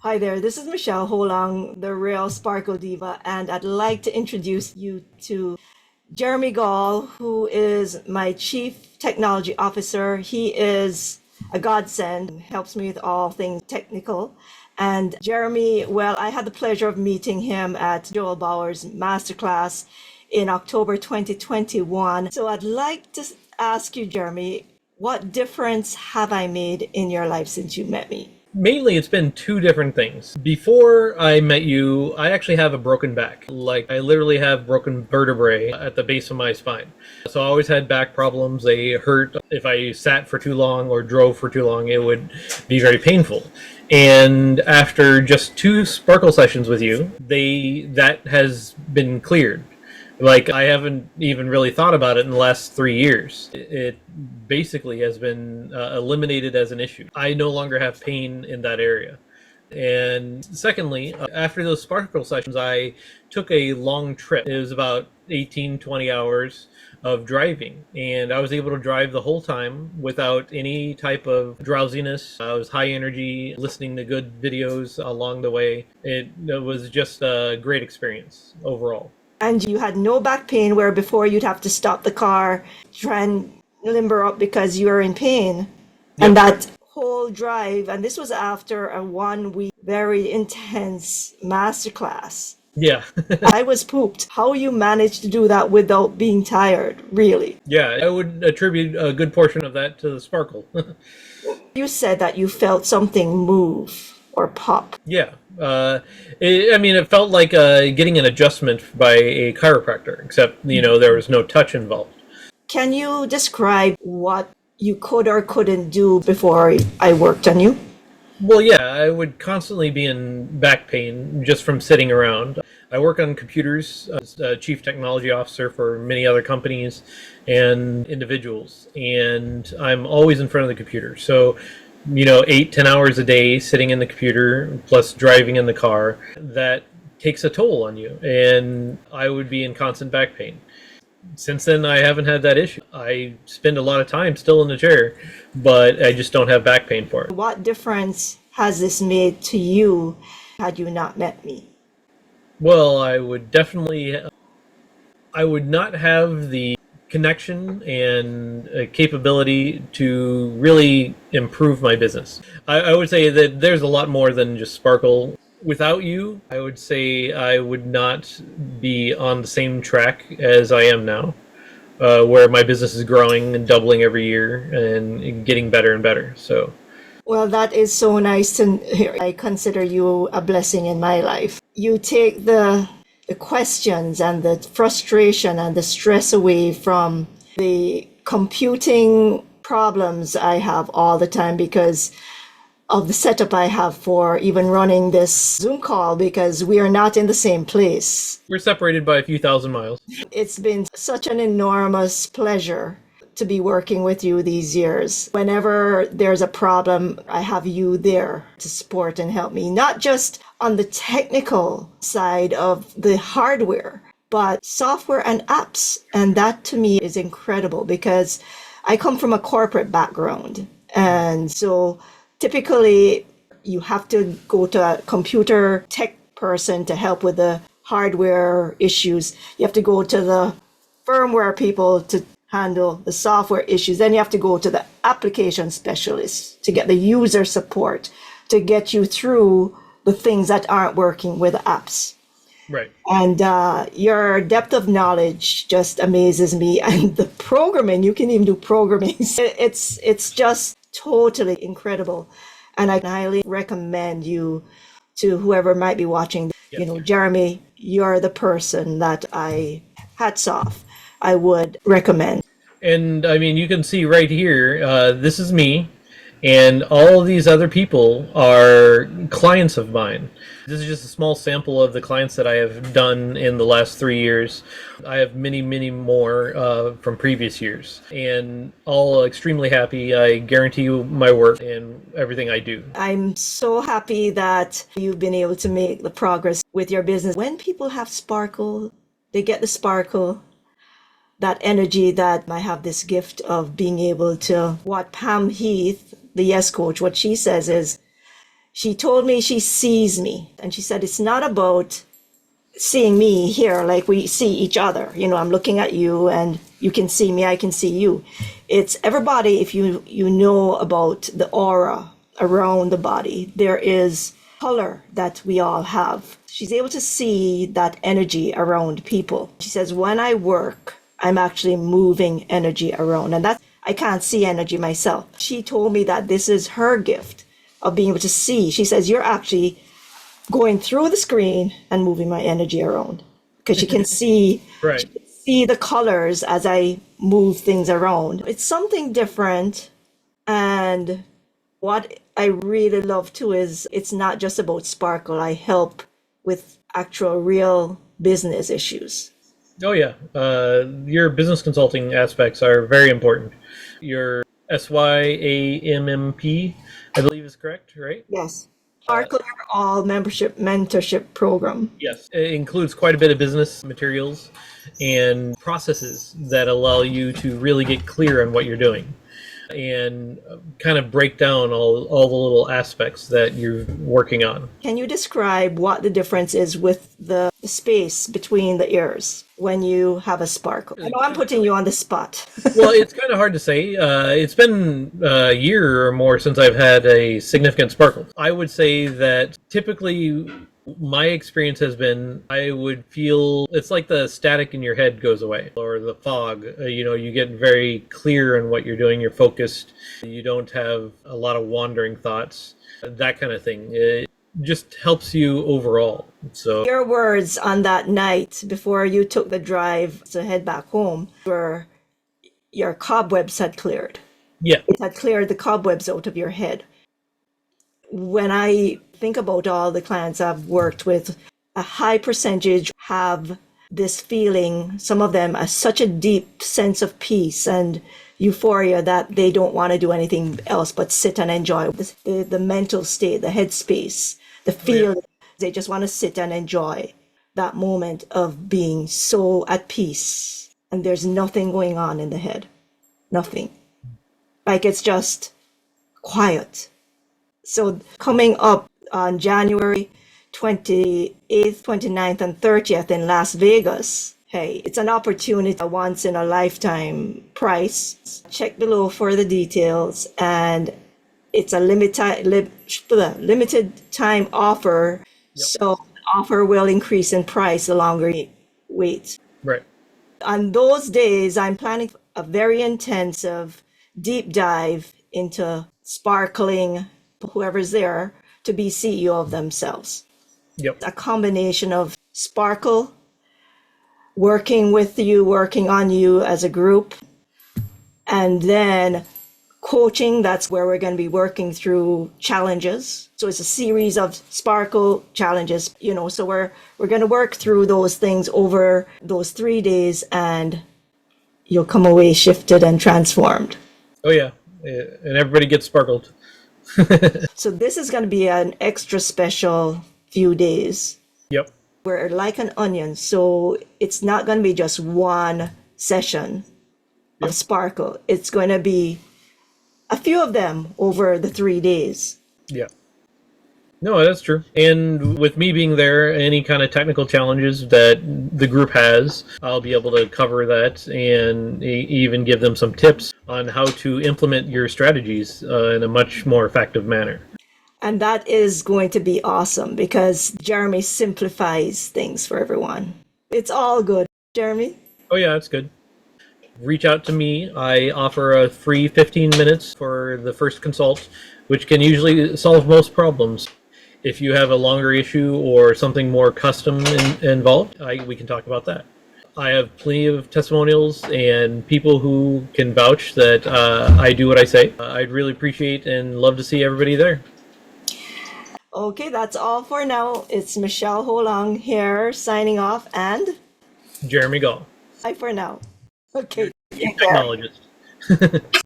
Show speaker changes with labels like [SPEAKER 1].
[SPEAKER 1] Hi there, this is Michele Holong, the Real Sparkle Diva, and I'd like to introduce you to Jeremy Gaul, who is my Chief Technology Officer. He is a godsend, helps me with all things technical. And Jeremy, well, I had the pleasure of meeting him at Joel Bauer's masterclass in October 2021. So I'd like to ask you, Jeremy, what difference have I made in your life since you met me?
[SPEAKER 2] Mainly, it's been two different things. Before I met you, I actually have a broken back. Like, I literally have broken vertebrae at the base of my spine. So I always had back problems. They hurt. If I sat for too long or drove for too long, it would be very painful. And after just two sparkle sessions with you, that has been cleared. Like, I haven't even really thought about it in the last 3 years. It basically has been eliminated as an issue. I no longer have pain in that area. And secondly, after those sparkle sessions, I took a long trip. It was about 18, 20 hours of driving. And I was able to drive the whole time without any type of drowsiness. I was high energy, listening to good videos along the way. It was just a great experience overall.
[SPEAKER 1] And you had no back pain where before you'd have to stop the car, try and limber up because you were in pain. And that whole drive, and this was after a 1 week, very intense masterclass.
[SPEAKER 2] Yeah.
[SPEAKER 1] I was pooped. How you managed to do that without being tired, really?
[SPEAKER 2] Yeah, I would attribute a good portion of that to the sparkle.
[SPEAKER 1] You said that you felt something move or pop.
[SPEAKER 2] Yeah. It felt like getting an adjustment by a chiropractor, except, there was no touch involved.
[SPEAKER 1] Can you describe what you could or couldn't do before I worked on you?
[SPEAKER 2] Well, yeah, I would constantly be in back pain just from sitting around. I work on computers as a chief technology officer for many other companies and individuals, and I'm always in front of the computer. So 8-10 hours a day sitting in the computer plus driving in the car, that takes a toll on you, and I would be in constant back pain. Since then, I haven't had that issue. I spend a lot of time still in the chair, but I just don't have back pain for it.
[SPEAKER 1] What difference has this made to you had you not met me?
[SPEAKER 2] Well, I would not have the connection and capability to really improve my business. I would say that there's a lot more than just sparkle. Without you, I would say I would not be on the same track as I am now, where my business is growing and doubling every year and getting better and better. So,
[SPEAKER 1] Well, that is so nice to hear. I consider you a blessing in my life. You take the questions and the frustration and the stress away from the computing problems I have all the time because of the setup I have for even running this Zoom call because we are not in the same place.
[SPEAKER 2] we're separated by a few thousand miles.
[SPEAKER 1] It's been such an enormous pleasure to be working with you these years. Whenever there's a problem, I have you there to support and help me, not just on the technical side of the hardware, but software and apps. And that to me is incredible because I come from a corporate background. And so typically you have to go to a computer tech person to help with the hardware issues. You have to go to the firmware people to handle the software issues. Then you have to go to the application specialists to get the user support to get you through the things that aren't working with apps.
[SPEAKER 2] Right.
[SPEAKER 1] And your depth of knowledge just amazes me. And the programming, you can even do programming. It's just totally incredible. And I highly recommend you to whoever might be watching.
[SPEAKER 2] Yes.
[SPEAKER 1] Jeremy, you're the person that hats off, I would recommend.
[SPEAKER 2] And you can see right here, this is me, and all of these other people are clients of mine. This is just a small sample of the clients that I have done in the last 3 years. I have many, many more from previous years, and all extremely happy. I guarantee you my work and everything I do.
[SPEAKER 1] I'm so happy that you've been able to make the progress with your business. When people have sparkle, they get the sparkle, that energy that I have this gift of being able to, what Pam Heath, the Yes Coach, what she says is, She told me she sees me. And she said, it's not about seeing me here like we see each other. You know, I'm looking at you and you can see me, I can see you. It's everybody, if you know about the aura around the body, there is color that we all have. She's able to see that energy around people. She says, when I work, I'm actually moving energy around. And that's, I can't see energy myself. She told me that this is her gift of being able to see. She says, you're actually going through the screen and moving my energy around because she can see,
[SPEAKER 2] Right.
[SPEAKER 1] she can see the colors as I move things around. It's something different. And what I really love too is it's not just about sparkle. I help with actual real business issues.
[SPEAKER 2] Oh yeah, your business consulting aspects are very important. Your SYAMMP, I believe is correct, right?
[SPEAKER 1] Yes. Sparkle Your All membership mentorship program.
[SPEAKER 2] Yes, it includes quite a bit of business materials and processes that allow you to really get clear on what you're doing and kind of break down all the little aspects that you're working on.
[SPEAKER 1] Can you describe what the difference is with the space between the ears when you have a sparkle? I know I'm putting you on the spot.
[SPEAKER 2] Well, it's kind of hard to say. It's been a year or more since I've had a significant sparkle. I would say that typically my experience has been I would feel it's like the static in your head goes away or the fog. You get very clear on what you're doing. You're focused. You don't have a lot of wandering thoughts, that kind of thing. It just helps you overall. So
[SPEAKER 1] Your words on that night before you took the drive to head back home were your cobwebs had cleared.
[SPEAKER 2] yeah,
[SPEAKER 1] It had cleared the cobwebs out of your head. When I think about all the clients I've worked with, a high percentage have this feeling, some of them, such a deep sense of peace and euphoria that they don't want to do anything else but sit and enjoy the mental state, the headspace, the feeling. They just want to sit and enjoy that moment of being so at peace. And there's nothing going on in the head. Nothing. Like it's just quiet. So coming up on January 28th, 29th, and 30th in Las Vegas, hey, it's an opportunity, a once in a lifetime price. Check below for the details. And it's a limited time offer.
[SPEAKER 2] Yep.
[SPEAKER 1] So the offer will increase in price the longer you wait.
[SPEAKER 2] right.
[SPEAKER 1] On those days, I'm planning a very intensive deep dive into sparkling whoever's there to be CEO of themselves.
[SPEAKER 2] Yep.
[SPEAKER 1] A combination of sparkle, working with you, working on you as a group, and then coaching. That's where we're going to be working through challenges. So it's a series of sparkle challenges, so we're going to work through those things over those 3 days and you'll come away shifted and transformed.
[SPEAKER 2] Oh yeah, and everybody gets sparkled.
[SPEAKER 1] So this is going to be an extra special few days.
[SPEAKER 2] Yep.
[SPEAKER 1] We're like an onion, so it's not going to be just one session of
[SPEAKER 2] Yep.
[SPEAKER 1] sparkle. It's going to be a few of them over the 3 days.
[SPEAKER 2] Yeah. No, that's true. And with me being there, any kind of technical challenges that the group has, I'll be able to cover that and even give them some tips on how to implement your strategies in a much more effective manner.
[SPEAKER 1] And that is going to be awesome because Jeremy simplifies things for everyone. It's all good, Jeremy.
[SPEAKER 2] Oh yeah, that's good. Reach out to me. I offer a free 15 minutes for the first consult, which can usually solve most problems. If you have a longer issue or something more custom involved, we can talk about that. I have plenty of testimonials and people who can vouch that I do what I say. I'd really appreciate and love to see everybody there.
[SPEAKER 1] Okay, that's all for now. It's Michele Holong here signing off and
[SPEAKER 2] Jeremy Gaul,
[SPEAKER 1] bye for now. Okay. Take care.
[SPEAKER 2] Technologist.